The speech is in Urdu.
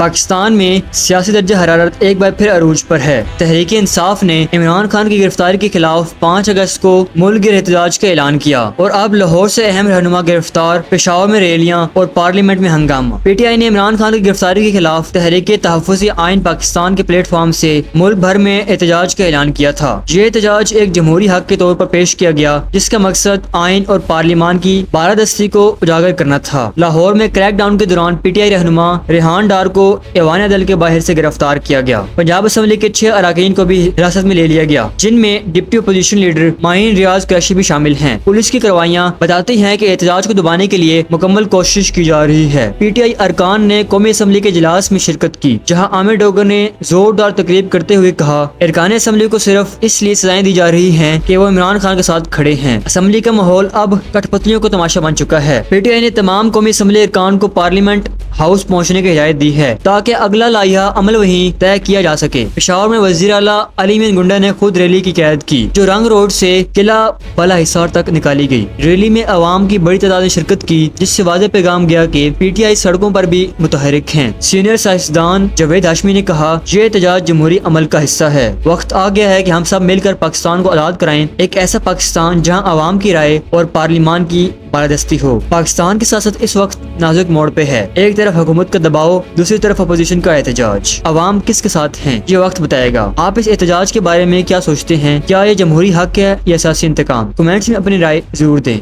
پاکستان میں سیاسی درجہ حرارت ایک بار پھر عروج پر ہے۔ تحریک انصاف نے عمران خان کی گرفتاری کے خلاف 5 اگست کو ملک گیر احتجاج کا اعلان کیا اور اب لاہور سے اہم رہنما گرفتار، پشاور میں ریلیاں اور پارلیمنٹ میں ہنگامہ۔ پی ٹی آئی نے عمران خان کی گرفتاری کے خلاف تحریک تحفظی آئین پاکستان کے پلیٹ فارم سے ملک بھر میں احتجاج کا اعلان کیا تھا۔ یہ احتجاج ایک جمہوری حق کے طور پر پیش کیا گیا جس کا مقصد آئین اور پارلیمان کی بالادستی کو اجاگر کرنا تھا۔ لاہور میں کریک ڈاؤن کے دوران پی ٹی آئی رہنما ریحان ڈار کو ایوان عدل کے باہر سے گرفتار کیا گیا۔ پنجاب اسمبلی کے 6 اراکین کو بھی حراست میں لے لیا گیا جن میں ڈپٹی اپوزیشن لیڈر معین ریاض قریشی بھی شامل ہیں۔ پولیس کی کارروائیاں بتاتی ہیں کہ احتجاج کو دبانے کے لیے مکمل کوشش کی جا رہی ہے۔ پی ٹی آئی ارکان نے قومی اسمبلی کے اجلاس میں شرکت کی جہاں عامر ڈوگر نے زوردار تقریب کرتے ہوئے کہا ارکان اسمبلی کو صرف اس لیے سزائیں دی جا رہی ہیں کہ وہ عمران خان کے ساتھ کھڑے ہیں۔ اسمبلی کا ماحول اب کٹ پتلیوں کو تماشا بن چکا ہے۔ پی ٹی آئی نے تمام قومی اسمبلی ارکان کو پارلیمنٹ ہاؤس پہنچنے کی ہدایت دی ہے تاکہ اگلا لائحہ عمل وہیں طے کیا جا سکے۔ پشاور میں وزیر اعلیٰ علی مین گنڈا نے خود ریلی کی قیادت کی جو رنگ روڈ سے قلعہ بالا حصار تک نکالی گئی۔ ریلی میں عوام کی بڑی تعداد نے شرکت کی جس سے واضح پیغام گیا کہ پی ٹی آئی سڑکوں پر بھی متحرک ہیں۔ سینئر سائنسدان جاوید ہاشمی نے کہا یہ احتجاج جمہوری عمل کا حصہ ہے۔ وقت آ گیا ہے کہ ہم سب مل کر پاکستان کو آزاد کرائیں، ایک ایسا پاکستان جہاں عوام کی رائے اور پارلیمان کی بالادستی ہو۔ پاکستان کی سیاست اس وقت نازک موڑ پہ ہے، ایک طرف حکومت کا دباؤ، دوسری طرف اپوزیشن کا احتجاج۔ عوام کس کے ساتھ ہیں یہ وقت بتائے گا۔ آپ اس احتجاج کے بارے میں کیا سوچتے ہیں؟ کیا یہ جمہوری حق ہے یا سیاسی انتقام؟ کمنٹس میں اپنی رائے ضرور دیں۔